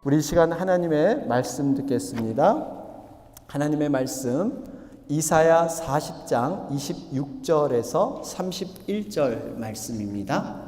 우리 시간 하나님의 말씀 듣겠습니다. 하나님의 말씀 이사야 40장 26절에서 31절 말씀입니다.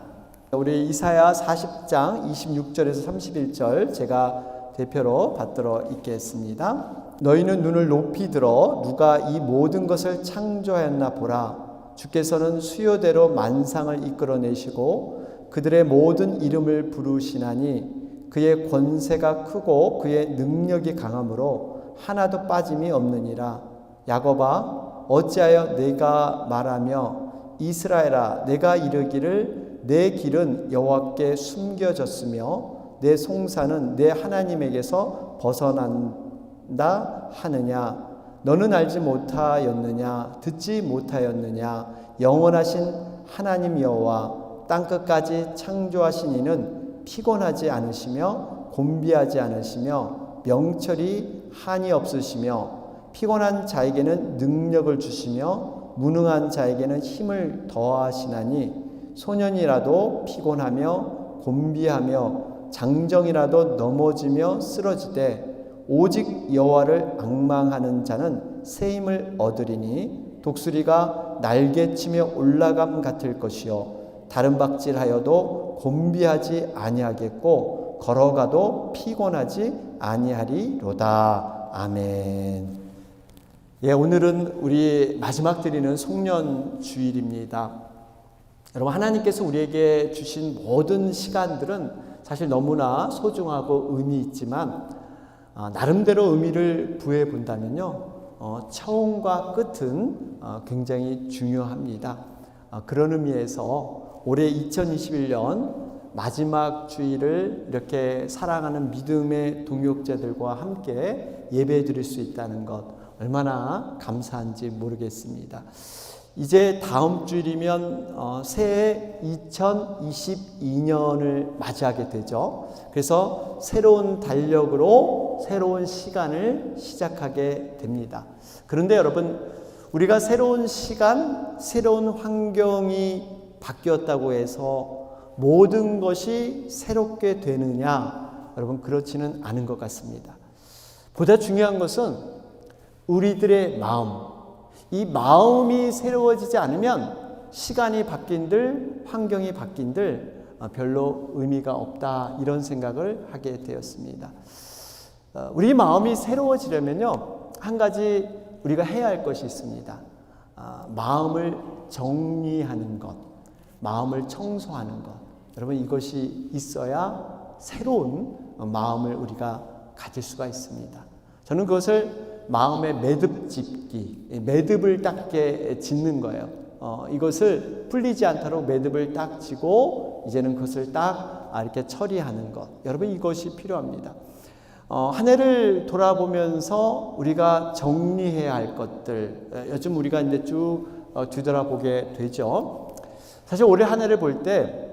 우리 이사야 40장 26절에서 31절 제가 대표로 받들어 읽겠습니다. 너희는 눈을 높이 들어 누가 이 모든 것을 창조하였나 보라. 주께서는 수요대로 만상을 이끌어내시고 그들의 모든 이름을 부르시나니 그의 권세가 크고 그의 능력이 강함으로 하나도 빠짐이 없느니라. 야곱아 어찌하여 내가 말하며 이스라엘아 내가 이르기를 내 길은 여호와께 숨겨졌으며 내 송사는 내 하나님에게서 벗어난다 하느냐. 너는 알지 못하였느냐 듣지 못하였느냐. 영원하신 하나님 여호와 땅끝까지 창조하신 이는 피곤하지 않으시며 곤비하지 않으시며 명철이 한이 없으시며 피곤한 자에게는 능력을 주시며 무능한 자에게는 힘을 더하시나니 소년이라도 피곤하며 곤비하며 장정이라도 넘어지며 쓰러지되 오직 여호와를 앙망하는 자는 새 힘을 얻으리니 독수리가 날개치며 올라감 같을 것이요 다른 박질하여도 곤비하지 아니하겠고 걸어가도 피곤하지 아니하리로다. 아멘. 오늘은 우리 마지막 드리는 송년 주일입니다. 여러분, 하나님께서 우리에게 주신 모든 시간들은 사실 너무나 소중하고 의미 있지만 나름대로 의미를 부여해 본다면요, 처음과 끝은 굉장히 중요합니다. 그런 의미에서 올해 2021년 마지막 주일을 이렇게 사랑하는 믿음의 동역자들과 함께 예배 드릴 수 있다는 것 얼마나 감사한지 모르겠습니다. 이제 다음 주일이면 새해 2022년을 맞이하게 되죠. 그래서 새로운 달력으로 새로운 시간을 시작하게 됩니다. 그런데 여러분, 우리가 새로운 시간, 새로운 환경이 바뀌었다고 해서 모든 것이 새롭게 되느냐? 여러분, 그렇지는 않은 것 같습니다. 보다 중요한 것은 우리들의 마음, 이 마음이 새로워지지 않으면 시간이 바뀐들, 환경이 바뀐들 별로 의미가 없다, 이런 생각을 하게 되었습니다. 우리 마음이 새로워지려면요, 한 가지 우리가 해야 할 것이 있습니다. 마음을 정리하는 것, 마음을 청소하는 것. 여러분, 이것이 있어야 새로운 마음을 우리가 가질 수가 있습니다. 저는 그것을 마음의 매듭 짚기, 매듭을 딱 짓는 거예요. 이것을 풀리지 않도록 매듭을 딱 지고 이제는 그것을 딱 이렇게 처리하는 것. 여러분, 이것이 필요합니다. 한 해를 돌아보면서 우리가 정리해야 할 것들, 요즘 우리가 이제 쭉 뒤돌아보게 되죠. 사실 올해 한 해를 볼 때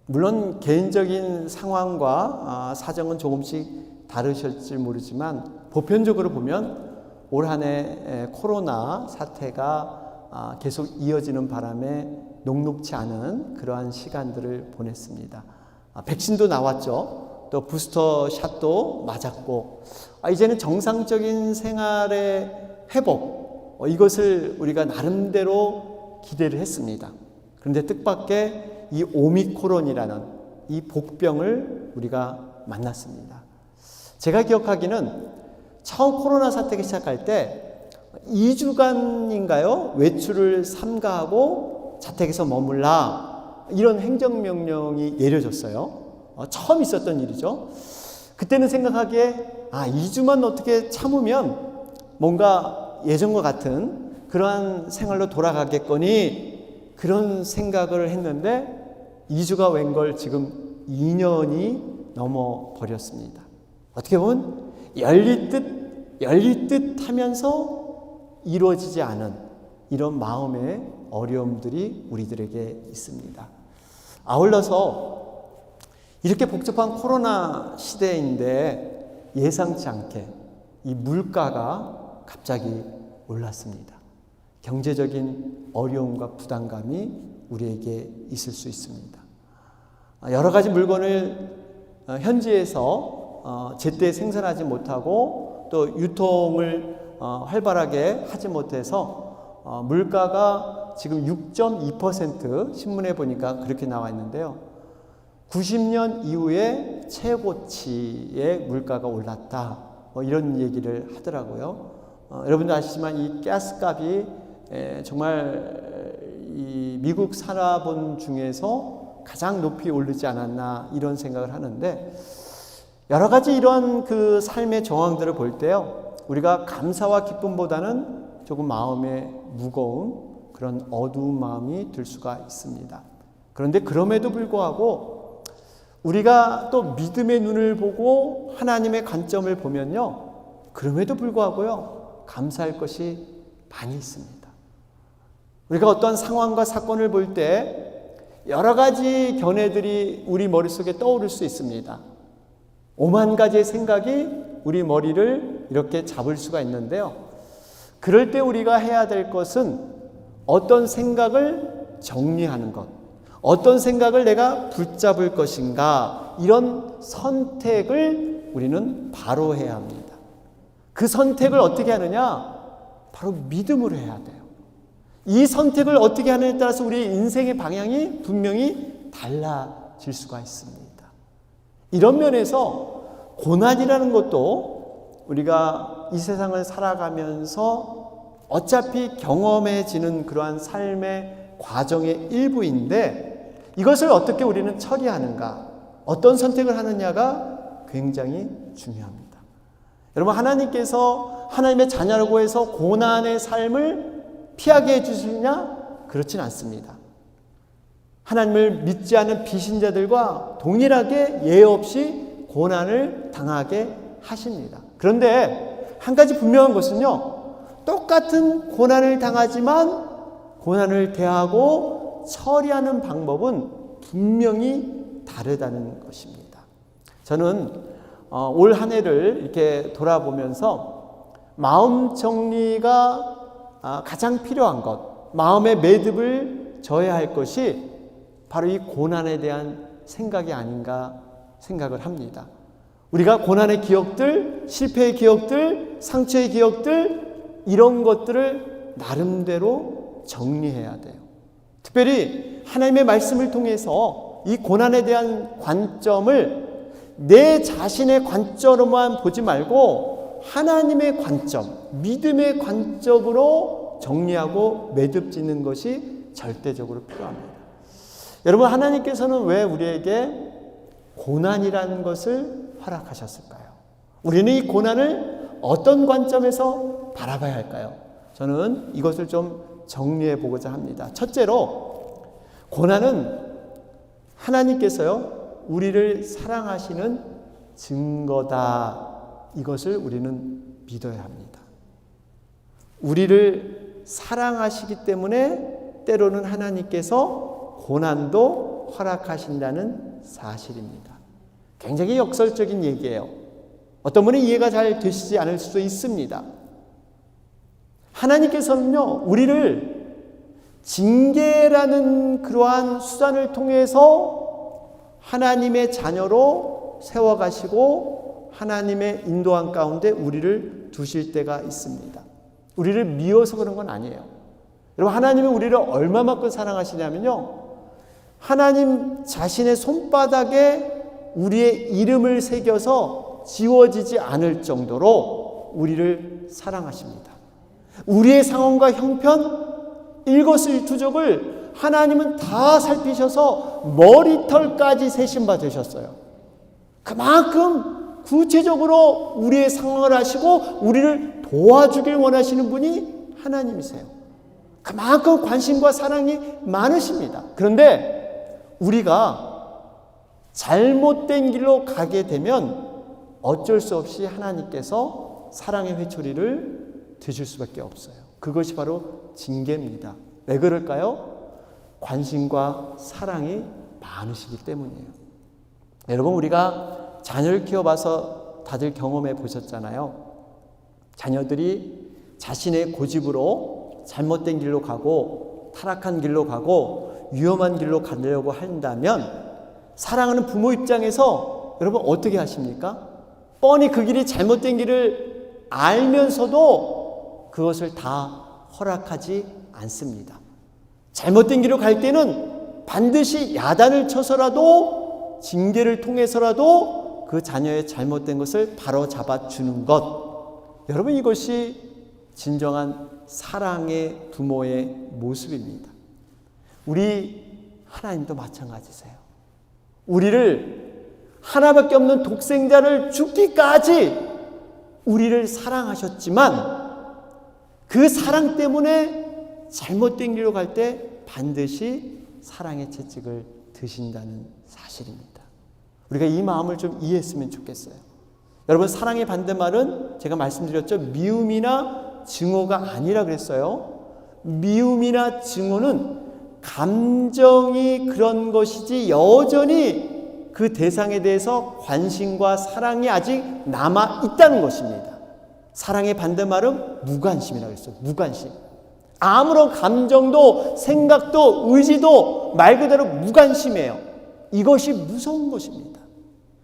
물론 개인적인 상황과 사정은 조금씩 다르실지 모르지만 보편적으로 보면 올 한 해 코로나 사태가 계속 이어지는 바람에 녹록치 않은 그러한 시간들을 보냈습니다. 백신도 나왔죠. 또 부스터 샷도 맞았고 이제는 정상적인 생활의 회복, 이것을 우리가 나름대로 기대를 했습니다. 그런데 뜻밖의 이 오미크론이라는 이 복병을 우리가 만났습니다. 제가 기억하기는 처음 코로나 사태가 시작할 때 2주간인가요? 외출을 삼가하고 자택에서 머물라, 이런 행정명령이 내려졌어요. 처음 있었던 일이죠. 그때는 생각하기에 2주만 어떻게 참으면 뭔가 예전과 같은 그러한 생활로 돌아가겠거니, 그런 생각을 했는데 2주가 웬걸 지금 2년이 넘어버렸습니다. 어떻게 보면 열리듯 하면서 이루어지지 않은 이런 마음의 어려움들이 우리들에게 있습니다. 아울러서 이렇게 복잡한 코로나 시대인데 예상치 않게 이 물가가 갑자기 올랐습니다. 경제적인 어려움과 부담감이 우리에게 있을 수 있습니다. 여러 가지 물건을 현지에서 제때 생산하지 못하고 또 유통을 활발하게 하지 못해서 물가가 지금 6.2% 신문에 보니까 그렇게 나와 있는데요. 90년 이후에 최고치의 물가가 올랐다. 이런 얘기를 하더라고요. 여러분도 아시지만 이 가스값이 정말 이 미국 산하본 중에서 가장 높이 오르지 않았나 이런 생각을 하는데, 여러 가지 이런 그 삶의 정황들을 볼 때요, 우리가 감사와 기쁨보다는 조금 마음에 무거운 그런 어두운 마음이 들 수가 있습니다. 그런데 그럼에도 불구하고 우리가 또 믿음의 눈을 보고 하나님의 관점을 보면요, 그럼에도 불구하고요, 감사할 것이 많이 있습니다. 우리가 어떤 상황과 사건을 볼 때 여러 가지 견해들이 우리 머릿속에 떠오를 수 있습니다. 오만 가지의 생각이 우리 머리를 이렇게 잡을 수가 있는데요. 그럴 때 우리가 해야 될 것은 어떤 생각을 정리하는 것, 어떤 생각을 내가 붙잡을 것인가, 이런 선택을 우리는 바로 해야 합니다. 그 선택을 어떻게 하느냐? 바로 믿음으로 해야 돼요. 이 선택을 어떻게 하느냐에 따라서 우리 인생의 방향이 분명히 달라질 수가 있습니다. 이런 면에서 고난이라는 것도 우리가 이 세상을 살아가면서 어차피 경험해지는 그러한 삶의 과정의 일부인데, 이것을 어떻게 우리는 처리하는가, 어떤 선택을 하느냐가 굉장히 중요합니다. 여러분, 하나님께서 하나님의 자녀라고 해서 고난의 삶을 피하게 해주시냐? 그렇진 않습니다. 하나님을 믿지 않는 비신자들과 동일하게 예외 없이 고난을 당하게 하십니다. 그런데 한 가지 분명한 것은요, 똑같은 고난을 당하지만 고난을 대하고 처리하는 방법은 분명히 다르다는 것입니다. 저는 올 한 해를 이렇게 돌아보면서 마음 정리가 가장 필요한 것, 마음의 매듭을 져야 할 것이 바로 이 고난에 대한 생각이 아닌가 생각을 합니다. 우리가 고난의 기억들, 실패의 기억들, 상처의 기억들, 이런 것들을 나름대로 정리해야 돼요. 특별히 하나님의 말씀을 통해서 이 고난에 대한 관점을 내 자신의 관점으로만 보지 말고 하나님의 관점, 믿음의 관점으로 정리하고 매듭 짓는 것이 절대적으로 필요합니다. 여러분, 하나님께서는 왜 우리에게 고난이라는 것을 허락하셨을까요? 우리는 이 고난을 어떤 관점에서 바라봐야 할까요? 저는 이것을 좀 정리해 보고자 합니다. 첫째로, 고난은 하나님께서요, 우리를 사랑하시는 증거다. 이것을 우리는 믿어야 합니다. 우리를 사랑하시기 때문에 때로는 하나님께서 고난도 허락하신다는 사실입니다. 굉장히 역설적인 얘기예요. 어떤 분은 이해가 잘 되시지 않을 수도 있습니다. 하나님께서는요, 우리를 징계라는 그러한 수단을 통해서 하나님의 자녀로 세워가시고 하나님의 인도한 가운데 우리를 두실 때가 있습니다. 우리를 미워서 그런 건 아니에요. 여러분, 하나님은 우리를 얼마만큼 사랑하시냐면요, 하나님 자신의 손바닥에 우리의 이름을 새겨서 지워지지 않을 정도로 우리를 사랑하십니다. 우리의 상황과 형편, 일거수일투족을 하나님은 다 살피셔서 머리털까지 세신 바 되셨어요. 그만큼 구체적으로 우리의 상황을 아시고 우리를 도와주길 원하시는 분이 하나님이세요. 그만큼 관심과 사랑이 많으십니다. 그런데 우리가 잘못된 길로 가게 되면 어쩔 수 없이 하나님께서 사랑의 회초리를 드실 수밖에 없어요. 그것이 바로 징계입니다. 왜 그럴까요? 관심과 사랑이 많으시기 때문이에요. 여러분, 우리가 자녀를 키워봐서 다들 경험해 보셨잖아요. 자녀들이 자신의 고집으로 잘못된 길로 가고 타락한 길로 가고 위험한 길로 가려고 한다면 사랑하는 부모 입장에서 여러분 어떻게 하십니까? 뻔히 그 길이 잘못된 길을 알면서도 그것을 다 허락하지 않습니다. 잘못된 길로 갈 때는 반드시 야단을 쳐서라도 징계를 통해서라도 그 자녀의 잘못된 것을 바로잡아 주는 것. 여러분, 이것이 진정한 사랑의 부모의 모습입니다. 우리 하나님도 마찬가지세요. 우리를 하나밖에 없는 독생자를 죽기까지 우리를 사랑하셨지만 그 사랑 때문에 잘못된 길로 갈 때 반드시 사랑의 채찍을 드신다는 사실입니다. 우리가 이 마음을 좀 이해했으면 좋겠어요. 여러분, 사랑의 반대말은 제가 말씀드렸죠. 미움이나 증오가 아니라 그랬어요. 미움이나 증오는 감정이 그런 것이지 여전히 그 대상에 대해서 관심과 사랑이 아직 남아 있다는 것입니다. 사랑의 반대말은 무관심이라고 했어요. 무관심. 아무런 감정도 생각도 의지도 말 그대로 무관심이에요. 이것이 무서운 것입니다.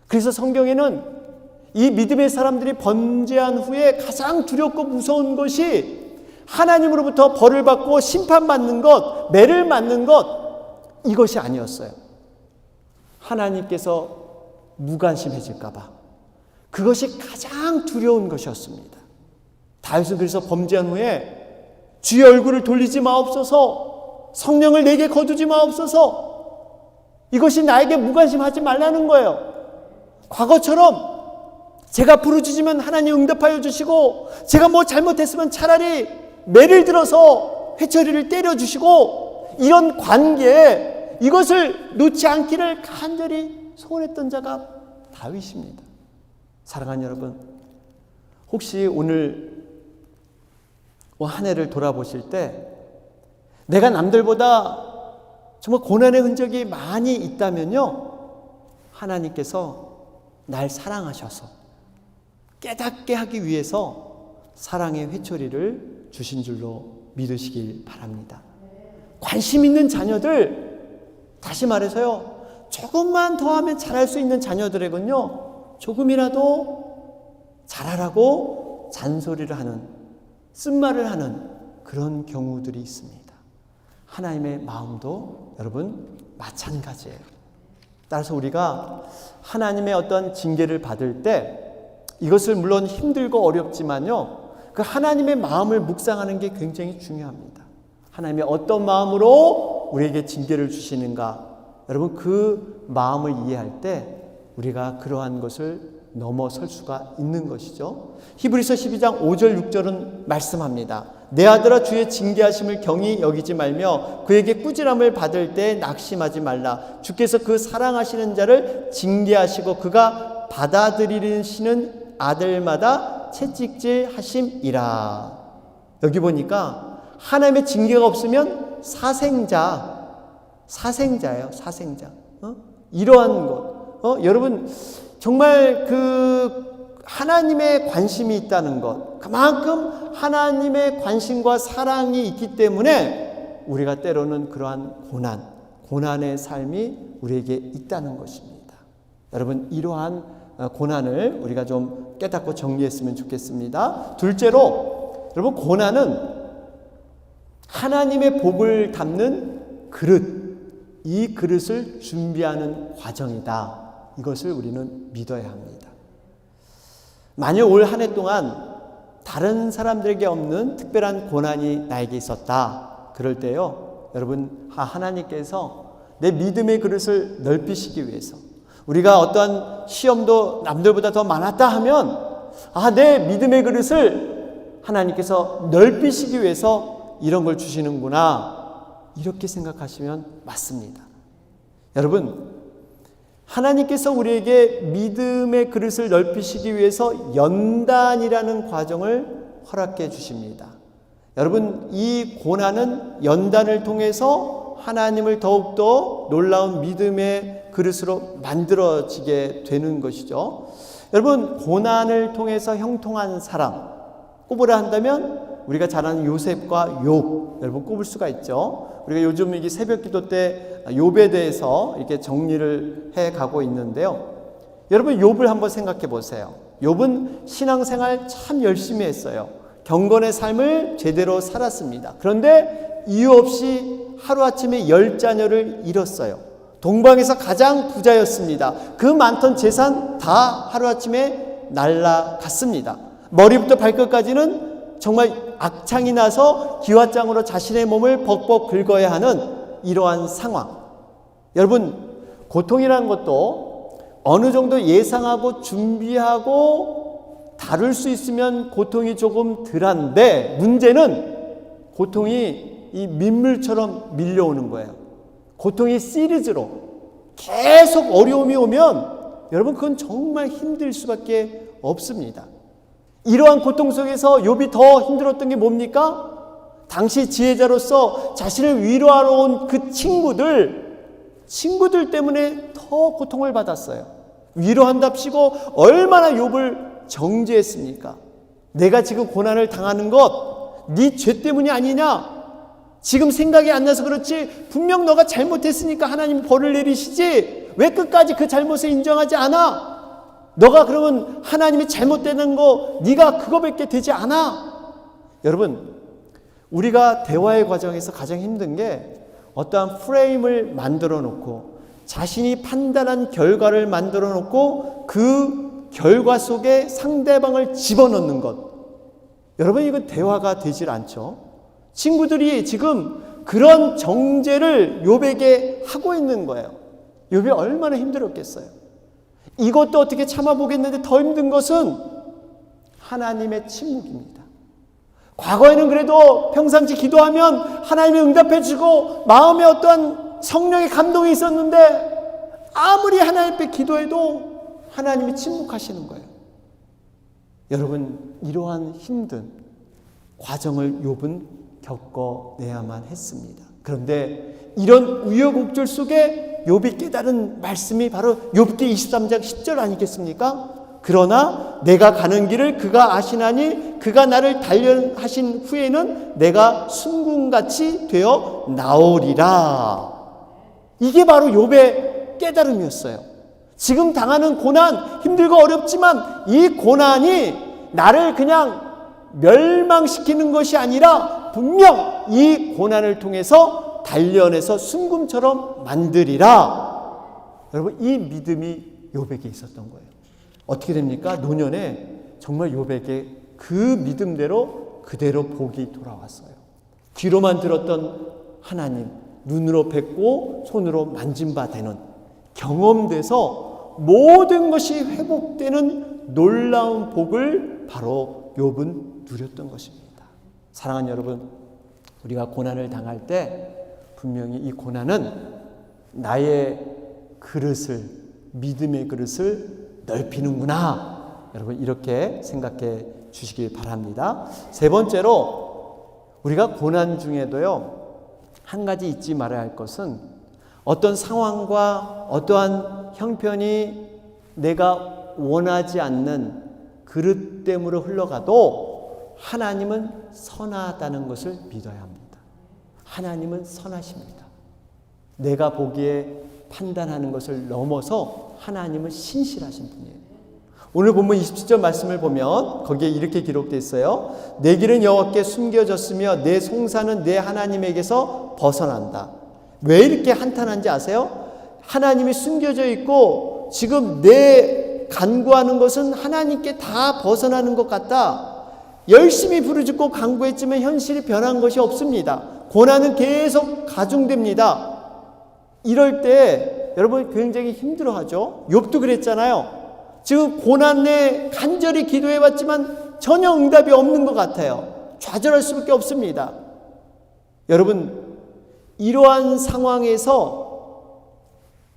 그래서 성경에는 이 믿음의 사람들이 범죄한 후에 가장 두렵고 무서운 것이 하나님으로부터 벌을 받고 심판받는 것, 매를 맞는 것, 이것이 아니었어요. 하나님께서 무관심해질까 봐. 그것이 가장 두려운 것이었습니다. 다윗은 그래서 범죄한 후에 주의 얼굴을 돌리지 마옵소서, 성령을 내게 거두지 마옵소서, 이것이 나에게 무관심하지 말라는 거예요. 과거처럼 제가 부르짖으면 하나님 응답하여 주시고, 제가 뭐 잘못했으면 차라리 매를 들어서 회초리를 때려주시고, 이런 관계에 이것을 놓지 않기를 간절히 소원했던 자가 다윗입니다. 사랑하는 여러분, 혹시 오늘 한 해를 돌아보실 때 내가 남들보다 정말 고난의 흔적이 많이 있다면요, 하나님께서 날 사랑하셔서 깨닫게 하기 위해서 사랑의 회초리를 주신 줄로 믿으시길 바랍니다. 관심 있는 자녀들, 다시 말해서요, 조금만 더 하면 잘할 수 있는 자녀들에게는요, 조금이라도 잘하라고 잔소리를 하는, 쓴말을 하는 그런 경우들이 있습니다. 하나님의 마음도 여러분 마찬가지예요. 따라서 우리가 하나님의 어떤 징계를 받을 때 이것을 물론 힘들고 어렵지만요, 그 하나님의 마음을 묵상하는 게 굉장히 중요합니다. 하나님의 어떤 마음으로 우리에게 징계를 주시는가, 여러분 그 마음을 이해할 때 우리가 그러한 것을 넘어설 수가 있는 것이죠. 히브리서 12장 5절 6절은 말씀합니다. 내 아들아, 주의 징계하심을 경히 여기지 말며 그에게 꾸지람을 받을 때 낙심하지 말라. 주께서 그 사랑하시는 자를 징계하시고 그가 받아들이시는 아들마다 채찍질 하심이라. 여기 보니까 하나님의 징계가 없으면 사생자예요. 사생자. 이러한 것. 여러분, 정말 그 하나님의 관심이 있다는 것, 그만큼 하나님의 관심과 사랑이 있기 때문에 우리가 때로는 그러한 고난의 삶이 우리에게 있다는 것입니다. 여러분, 이러한 고난을 우리가 좀 깨닫고 정리했으면 좋겠습니다. 둘째로, 여러분, 고난은 하나님의 복을 담는 그릇, 이 그릇을 준비하는 과정이다. 이것을 우리는 믿어야 합니다. 만약 올 한 해 동안 다른 사람들에게 없는 특별한 고난이 나에게 있었다. 그럴 때요, 여러분, 하나님께서 내 믿음의 그릇을 넓히시기 위해서, 우리가 어떠한 시험도 남들보다 더 많았다 하면 내 믿음의 그릇을 하나님께서 넓히시기 위해서 이런 걸 주시는구나, 이렇게 생각하시면 맞습니다. 여러분, 하나님께서 우리에게 믿음의 그릇을 넓히시기 위해서 연단이라는 과정을 허락해 주십니다. 여러분, 이 고난은 연단을 통해서 하나님을 더욱더 놀라운 믿음의 그릇으로 만들어지게 되는 것이죠. 여러분, 고난을 통해서 형통한 사람, 꼽으라 한다면 우리가 잘 아는 요셉과 욥, 여러분 꼽을 수가 있죠. 우리가 요즘 이게 새벽 기도 때 욥에 대해서 이렇게 정리를 해 가고 있는데요. 여러분, 욥을 한번 생각해 보세요. 욥은 신앙생활 참 열심히 했어요. 경건의 삶을 제대로 살았습니다. 그런데 이유 없이 하루아침에 10자녀를 잃었어요. 동방에서 가장 부자였습니다. 그 많던 재산 다 하루아침에 날아갔습니다. 머리부터 발끝까지는 정말 악창이 나서 기왓장으로 자신의 몸을 벅벅 긁어야 하는 이러한 상황. 여러분, 고통이라는 것도 어느 정도 예상하고 준비하고 다룰 수 있으면 고통이 조금 덜한데, 문제는 고통이 이 민물처럼 밀려오는 거예요. 고통이 시리즈로 계속 어려움이 오면 여러분, 그건 정말 힘들 수밖에 없습니다. 이러한 고통 속에서 욥이 더 힘들었던 게 뭡니까? 당시 지혜자로서 자신을 위로하러 온 그 친구들 때문에 더 고통을 받았어요. 위로한답시고 얼마나 욥을 정죄했습니까? 내가 지금 고난을 당하는 것 네 죄 때문이 아니냐? 지금 생각이 안 나서 그렇지, 분명 너가 잘못했으니까 하나님이 벌을 내리시지 왜 끝까지 그 잘못을 인정하지 않아? 너가 그러면 하나님이 잘못되는 거 네가 그거밖에 되지 않아? 여러분, 우리가 대화의 과정에서 가장 힘든 게 어떠한 프레임을 만들어 놓고 자신이 판단한 결과를 만들어 놓고 그 결과 속에 상대방을 집어넣는 것. 여러분, 이건 대화가 되질 않죠. 친구들이 지금 그런 정죄를 욥에게 하고 있는 거예요. 욥이 얼마나 힘들었겠어요. 이것도 어떻게 참아보겠는데 더 힘든 것은 하나님의 침묵입니다. 과거에는 그래도 평상시 기도하면 하나님이 응답해 주고 마음에 어떠한 성령의 감동이 있었는데 아무리 하나님 앞에 기도해도 하나님이 침묵하시는 거예요. 여러분, 이러한 힘든 과정을 욥은 겪어내야만 했습니다. 그런데 이런 우여곡절 속에 욥이 깨달은 말씀이 바로 욥기 23장 10절 아니겠습니까? 그러나 내가 가는 길을 그가 아시나니 그가 나를 단련하신 후에는 내가 순금같이 되어 나오리라. 이게 바로 욥의 깨달음이었어요. 지금 당하는 고난, 힘들고 어렵지만 이 고난이 나를 그냥 멸망시키는 것이 아니라 분명 이 고난을 통해서 단련해서 순금처럼 만들이라. 여러분, 이 믿음이 욥에게 있었던 거예요. 어떻게 됩니까? 노년에 정말 욥에게 그 믿음대로 그대로 복이 돌아왔어요. 귀로만 들었던 하나님, 눈으로 뵙고 손으로 만진 바 되는, 경험돼서 모든 것이 회복되는 놀라운 복을 바로 욥은 누렸던 것입니다. 사랑하는 여러분, 우리가 고난을 당할 때 분명히 이 고난은 나의 그릇을, 믿음의 그릇을 넓히는구나. 여러분, 이렇게 생각해 주시길 바랍니다. 세 번째로, 우리가 고난 중에도요, 한 가지 잊지 말아야 할 것은 어떤 상황과 어떠한 형편이 내가 원하지 않는 그릇됨으로 흘러가도 하나님은 선하다는 것을 믿어야 합니다. 하나님은 선하십니다. 내가 보기에 판단하는 것을 넘어서 하나님은 신실하신 분이에요. 오늘 본문 27절 말씀을 보면 거기에 이렇게 기록되어 있어요. 내 길은 여호와께 숨겨졌으며 내 송사는 내 하나님에게서 벗어난다. 왜 이렇게 한탄한지 아세요? 하나님이 숨겨져 있고 지금 내 간구하는 것은 하나님께 다 벗어나는 것 같다. 열심히 부르짖고 간구했지만 현실이 변한 것이 없습니다. 고난은 계속 가중됩니다. 이럴 때 여러분 굉장히 힘들어하죠. 욥도 그랬잖아요. 지금 고난에 간절히 기도해봤지만 전혀 응답이 없는 것 같아요. 좌절할 수밖에 없습니다. 여러분, 이러한 상황에서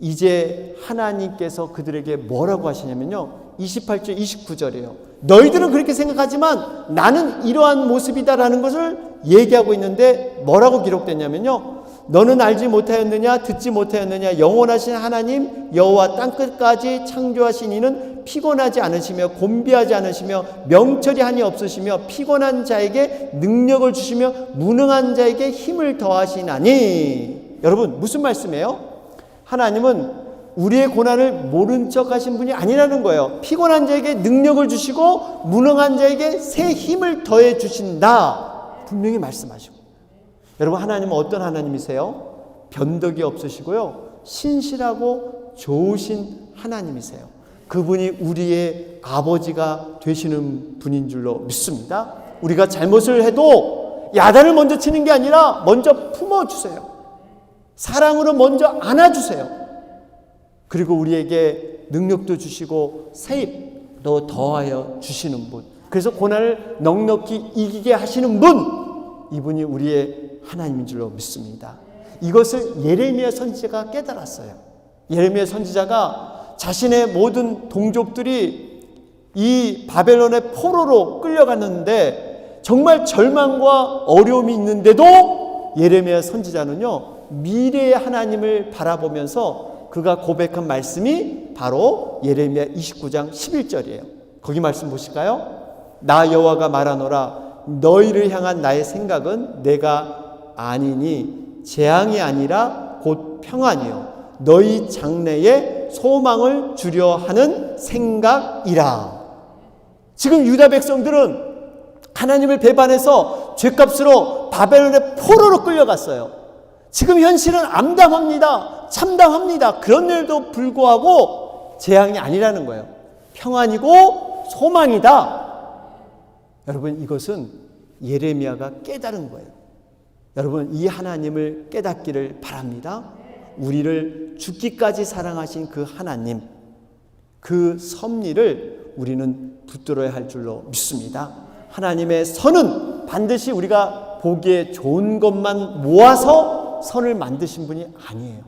이제 하나님께서 그들에게 뭐라고 하시냐면요, 28절 29절이에요. 너희들은 그렇게 생각하지만 나는 이러한 모습이다라는 것을 얘기하고 있는데 뭐라고 기록됐냐면요, 너는 알지 못하였느냐, 듣지 못하였느냐, 영원하신 하나님 여호와 땅끝까지 창조하신 이는 피곤하지 않으시며 곤비하지 않으시며 명철이 한이 없으시며 피곤한 자에게 능력을 주시며 무능한 자에게 힘을 더하시나니. 여러분, 무슨 말씀이에요? 하나님은 우리의 고난을 모른 척 하신 분이 아니라는 거예요. 피곤한 자에게 능력을 주시고 무능한 자에게 새 힘을 더해 주신다. 분명히 말씀하시고. 여러분, 하나님은 어떤 하나님이세요? 변덕이 없으시고요, 신실하고 좋으신 하나님이세요. 그분이 우리의 아버지가 되시는 분인 줄로 믿습니다. 우리가 잘못을 해도 야단을 먼저 치는 게 아니라 먼저 품어주세요. 사랑으로 먼저 안아주세요. 그리고 우리에게 능력도 주시고 새 힘도 더하여 주시는 분, 그래서 고난을 넉넉히 이기게 하시는 분, 이분이 우리의 하나님인 줄로 믿습니다. 이것을 예레미야 선지자가 깨달았어요. 예레미야 선지자가 자신의 모든 동족들이 이 바벨론의 포로로 끌려갔는데 정말 절망과 어려움이 있는데도 예레미야 선지자는요, 미래의 하나님을 바라보면서 그가 고백한 말씀이 바로 예레미야 29장 11절이에요. 거기 말씀 보실까요? 나 여호와가 말하노라, 너희를 향한 나의 생각은 내가 아니니 재앙이 아니라 곧 평안이요 너희 장래에 소망을 주려 하는 생각이라. 지금 유다 백성들은 하나님을 배반해서 죗값으로 바벨론의 포로로 끌려갔어요. 지금 현실은 암담합니다. 참담합니다. 그런데도 불구하고 재앙이 아니라는 거예요. 평안이고 소망이다. 여러분, 이것은 예레미야가 깨달은 거예요. 여러분, 이 하나님을 깨닫기를 바랍니다. 우리를 죽기까지 사랑하신 그 하나님, 그 섭리를 우리는 붙들어야 할 줄로 믿습니다. 하나님의 선은 반드시 우리가 보기에 좋은 것만 모아서 선을 만드신 분이 아니에요.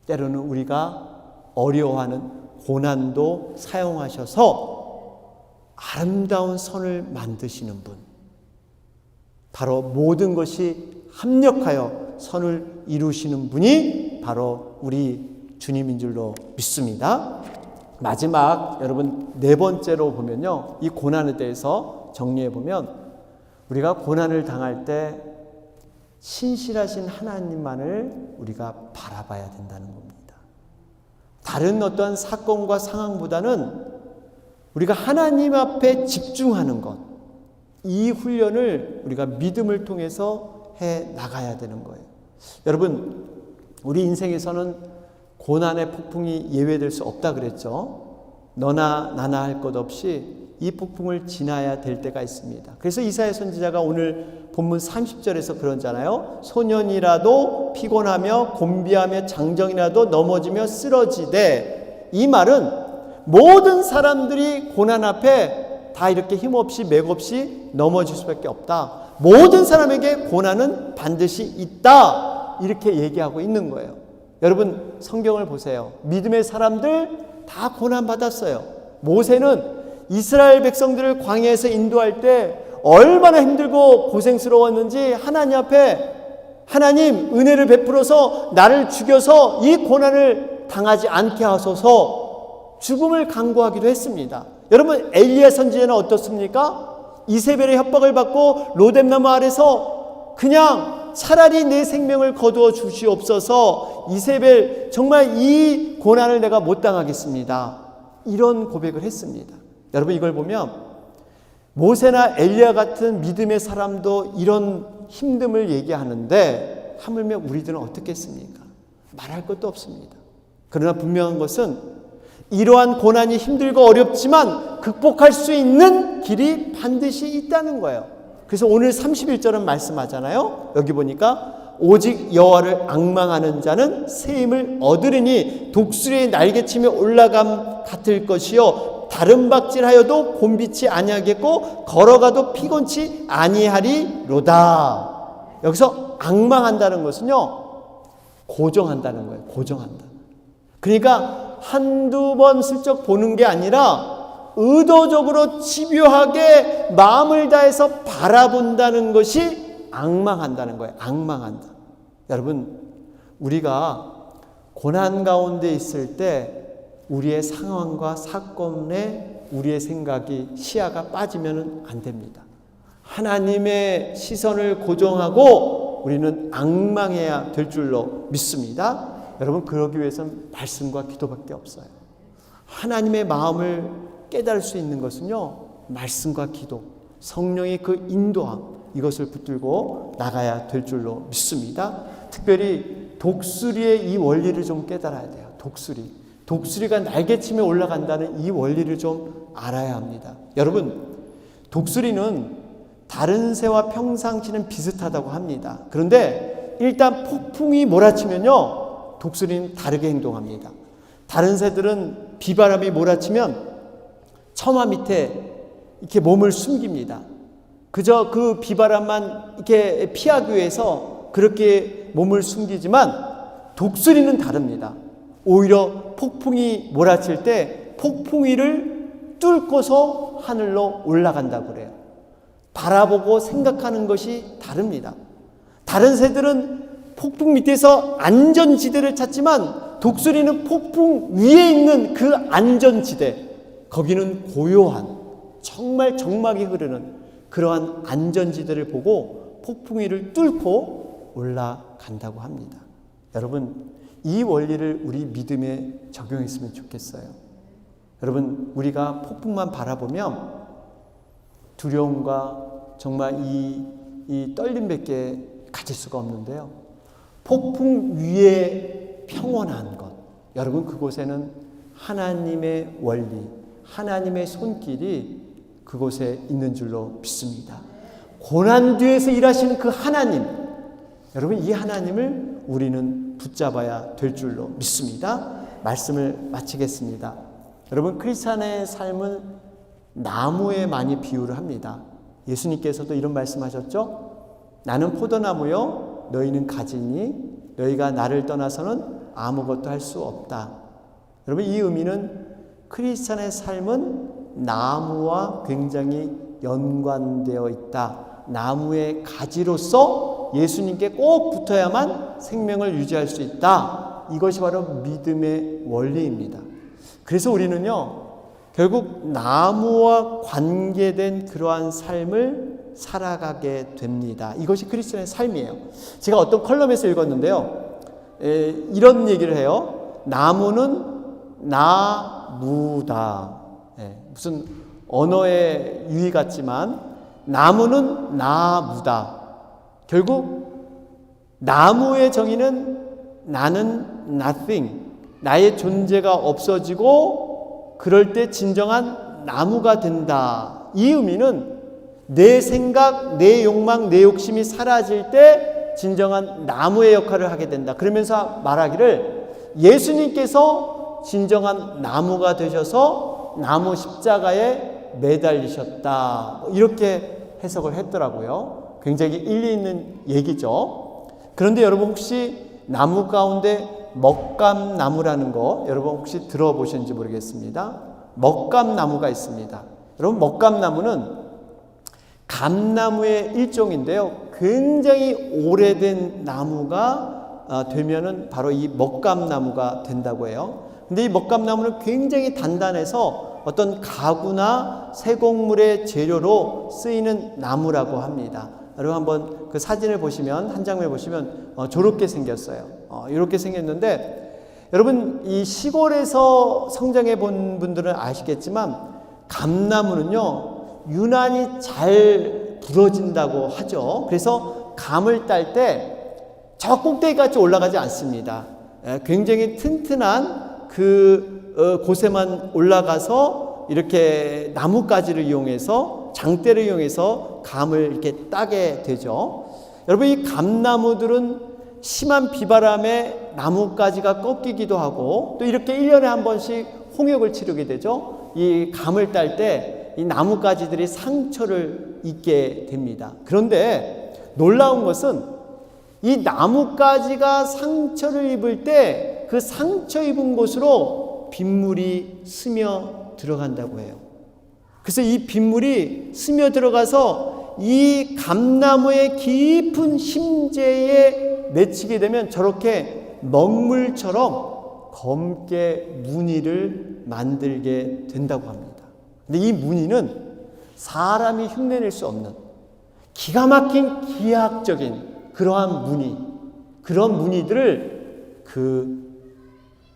때로는 우리가 어려워하는 고난도 사용하셔서 아름다운 선을 만드시는 분, 바로 모든 것이 합력하여 선을 이루시는 분이 바로 우리 주님인 줄로 믿습니다. 마지막, 여러분, 네 번째로 보면요, 이 고난에 대해서 정리해 보면 우리가 고난을 당할 때 신실하신 하나님만을 우리가 바라봐야 된다는 겁니다. 다른 어떤 사건과 상황보다는 우리가 하나님 앞에 집중하는 것, 이 훈련을 우리가 믿음을 통해서 해 나가야 되는 거예요. 여러분, 우리 인생에서는 고난의 폭풍이 예외될 수 없다 그랬죠. 너나 나나 할 것 없이 이 폭풍을 지나야 될 때가 있습니다. 그래서 이사야 선지자가 오늘 본문 30절에서 그러잖아요. 소년이라도 피곤하며 곤비하며 장정이라도 넘어지며 쓰러지되, 이 말은 모든 사람들이 고난 앞에 다 이렇게 힘없이 맥없이 넘어질 수밖에 없다. 모든 사람에게 고난은 반드시 있다. 이렇게 얘기하고 있는 거예요. 여러분, 성경을 보세요. 믿음의 사람들 다 고난 받았어요. 모세는 이스라엘 백성들을 광야에서 인도할 때 얼마나 힘들고 고생스러웠는지 하나님 앞에, 하나님 은혜를 베풀어서 나를 죽여서 이 고난을 당하지 않게 하소서 죽음을 간구하기도 했습니다. 여러분, 엘리야 선지자는 어떻습니까? 이세벨의 협박을 받고 로뎀나무 아래서 그냥 차라리 내 생명을 거두어 주시옵소서, 이세벨 정말 이 고난을 내가 못 당하겠습니다, 이런 고백을 했습니다. 여러분, 이걸 보면 모세나 엘리야 같은 믿음의 사람도 이런 힘듦을 얘기하는데 하물며 우리들은 어떻겠습니까? 말할 것도 없습니다. 그러나 분명한 것은 이러한 고난이 힘들고 어렵지만 극복할 수 있는 길이 반드시 있다는 거예요. 그래서 오늘 31절은 말씀하잖아요. 여기 보니까 오직 여호와를 앙망하는 자는 새 힘을 얻으리니 독수리의 날개치며 올라감 같을 것이요 다른 박질하여도 곤비치 아니하겠고 걸어가도 피곤치 아니하리로다. 여기서 앙망한다는 것은요, 고정한다는 거예요. 고정한다. 그러니까 한두 번 슬쩍 보는 게 아니라 의도적으로 집요하게 마음을 다해서 바라본다는 것이 앙망한다는 거예요. 앙망한다. 여러분, 우리가 고난 가운데 있을 때 우리의 상황과 사건에 우리의 생각이, 시야가 빠지면 안 됩니다. 하나님의 시선을 고정하고 우리는 앙망해야 될 줄로 믿습니다. 여러분, 그러기 위해서는 말씀과 기도밖에 없어요. 하나님의 마음을 깨달을 수 있는 것은요, 말씀과 기도, 성령의 그 인도함, 이것을 붙들고 나가야 될 줄로 믿습니다. 특별히 독수리의 이 원리를 좀 깨달아야 돼요. 독수리가 날개침에 올라간다는 이 원리를 좀 알아야 합니다. 여러분, 독수리는 다른 새와 평상시는 비슷하다고 합니다. 그런데 일단 폭풍이 몰아치면요, 독수리는 다르게 행동합니다. 다른 새들은 비바람이 몰아치면 처마 밑에 이렇게 몸을 숨깁니다. 그저 그 비바람만 이렇게 피하기 위해서 그렇게 몸을 숨기지만 독수리는 다릅니다. 오히려 폭풍이 몰아칠 때 폭풍이를 뚫고서 하늘로 올라간다고 그래요. 바라보고 생각하는 것이 다릅니다. 다른 새들은 폭풍 밑에서 안전지대를 찾지만 독수리는 폭풍 위에 있는 그 안전지대, 거기는 고요한, 정말 정막이 흐르는 그러한 안전지대를 보고 폭풍위를 뚫고 올라간다고 합니다. 여러분, 이 원리를 우리 믿음에 적용했으면 좋겠어요. 여러분, 우리가 폭풍만 바라보면 두려움과 정말 이 떨림밖에 가질 수가 없는데요. 폭풍 위에 평온한 것, 여러분, 그곳에는 하나님의 원리, 하나님의 손길이 그곳에 있는 줄로 믿습니다. 고난 뒤에서 일하시는 그 하나님, 여러분, 이 하나님을 우리는 붙잡아야 될 줄로 믿습니다. 말씀을 마치겠습니다. 여러분, 크리스찬의 삶은 나무에 많이 비유를 합니다. 예수님께서도 이런 말씀하셨죠? 나는 포도나무요, 너희는 가지니 너희가 나를 떠나서는 아무것도 할 수 없다. 여러분, 이 의미는 크리스찬의 삶은 나무와 굉장히 연관되어 있다. 나무의 가지로서 예수님께 꼭 붙어야만 생명을 유지할 수 있다. 이것이 바로 믿음의 원리입니다. 그래서 우리는요, 결국 나무와 관계된 그러한 삶을 살아가게 됩니다. 이것이 크리스천의 삶이에요. 제가 어떤 컬럼에서 읽었는데요, 이런 얘기를 해요. 나무는 나무다. 무슨 언어의 유희 같지만 나무는 나무다. 결국 나무의 정의는 나는 nothing, 나의 존재가 없어지고 그럴 때 진정한 나무가 된다. 이 의미는 내 생각, 내 욕망, 내 욕심이 사라질 때 진정한 나무의 역할을 하게 된다. 그러면서 말하기를 예수님께서 진정한 나무가 되셔서 나무 십자가에 매달리셨다. 이렇게 해석을 했더라고요. 굉장히 일리 있는 얘기죠. 그런데 여러분, 혹시 나무 가운데 먹감나무라는 거 여러분 혹시 들어보셨는지 모르겠습니다. 먹감나무가 있습니다. 여러분, 먹감나무는 감나무의 일종인데요, 굉장히 오래된 나무가 되면은 바로 이 먹감나무가 된다고 해요. 근데 이 먹감나무는 굉장히 단단해서 어떤 가구나 세공물의 재료로 쓰이는 나무라고 합니다. 여러분, 한번 그 사진을 보시면, 한 장면을 보시면 저렇게 생겼어요. 이렇게 생겼는데, 여러분, 이 시골에서 성장해 본 분들은 아시겠지만 감나무는요, 유난히 잘 부러진다고 하죠. 그래서 감을 딸 때 저 꼭대기까지 올라가지 않습니다. 굉장히 튼튼한 그 곳에만 올라가서 이렇게 나뭇가지를 이용해서, 장대를 이용해서 감을 이렇게 따게 되죠. 여러분, 이 감나무들은 심한 비바람에 나뭇가지가 꺾이기도 하고, 또 이렇게 1년에 한 번씩 홍역을 치르게 되죠. 이 감을 딸 때 이 나뭇가지들이 상처를 입게 됩니다. 그런데 놀라운 것은 이 나뭇가지가 상처를 입을 때 그 상처 입은 곳으로 빗물이 스며 들어간다고 해요. 그래서 이 빗물이 스며 들어가서 이 감나무의 깊은 심재에 맺히게 되면 저렇게 먹물처럼 검게 무늬를 만들게 된다고 합니다. 근데 이 무늬는 사람이 흉내낼 수 없는 기가 막힌 기하학적인 그러한 무늬, 그런 무늬들을 그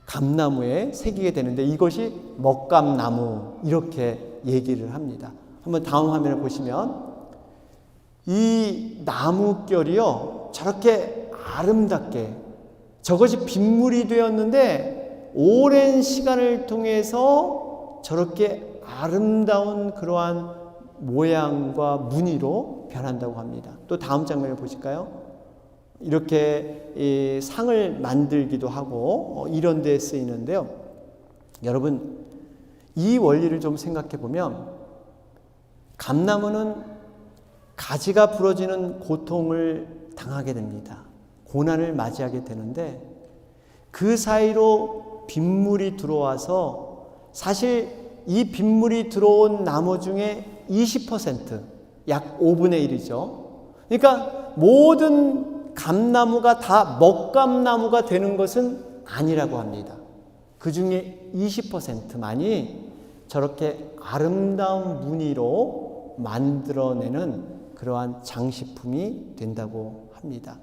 감나무에 새기게 되는데 이것이 먹감나무 이렇게 얘기를 합니다. 한번 다음 화면을 보시면 이 나무결이요 저렇게 아름답게 저것이 빗물이 되었는데 오랜 시간을 통해서 저렇게 아름다운 그러한 모양과 무늬로 변한다고 합니다. 또 다음 장면을 보실까요? 이렇게 이 상을 만들기도 하고 이런 데 쓰이는데요. 여러분 이 원리를 좀 생각해 보면 감나무는 가지가 부러지는 고통을 당하게 됩니다. 고난을 맞이하게 되는데 그 사이로 빗물이 들어와서 사실 이 빗물이 들어온 나무 중에 20%, 약 5분의 1이죠. 그러니까 모든 감나무가 다 먹감나무가 되는 것은 아니라고 합니다. 그 중에 20%만이 저렇게 아름다운 무늬로 만들어내는 그러한 장식품이 된다고 합니다.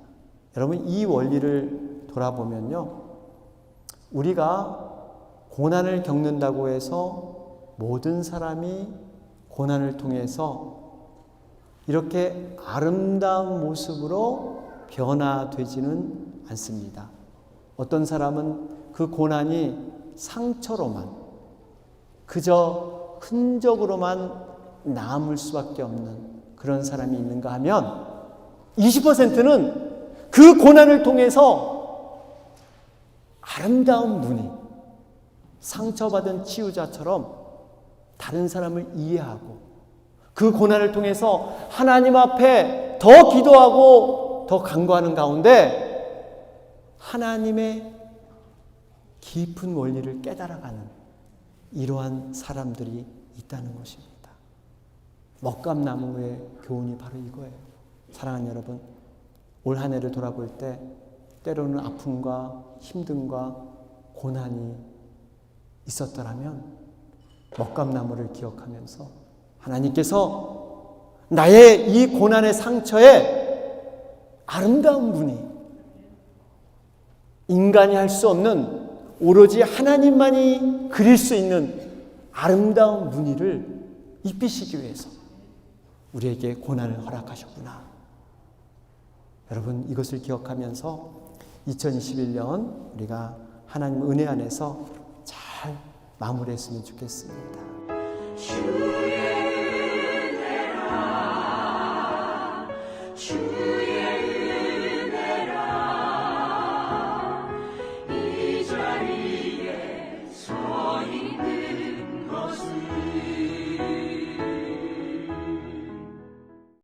여러분 이 원리를 돌아보면요. 우리가 고난을 겪는다고 해서 모든 사람이 고난을 통해서 이렇게 아름다운 모습으로 변화되지는 않습니다. 어떤 사람은 그 고난이 상처로만 그저 흔적으로만 남을 수밖에 없는 그런 사람이 있는가 하면 20%는 그 고난을 통해서 아름다운 무늬, 상처받은 치유자처럼 다른 사람을 이해하고 그 고난을 통해서 하나님 앞에 더 기도하고 더 간구하는 가운데 하나님의 깊은 원리를 깨달아가는 이러한 사람들이 있다는 것입니다. 먹감나무의 교훈이 바로 이거예요. 사랑하는 여러분, 올 한 해를 돌아볼 때 때로는 아픔과 힘듦과 고난이 있었더라면 먹감나무를 기억하면서 하나님께서 나의 이 고난의 상처에 아름다운 무늬, 인간이 할 수 없는 오로지 하나님만이 그릴 수 있는 아름다운 무늬를 입히시기 위해서 우리에게 고난을 허락하셨구나. 여러분 이것을 기억하면서 2021년 우리가 하나님 은혜 안에서 잘 마무리했으면 좋겠습니다.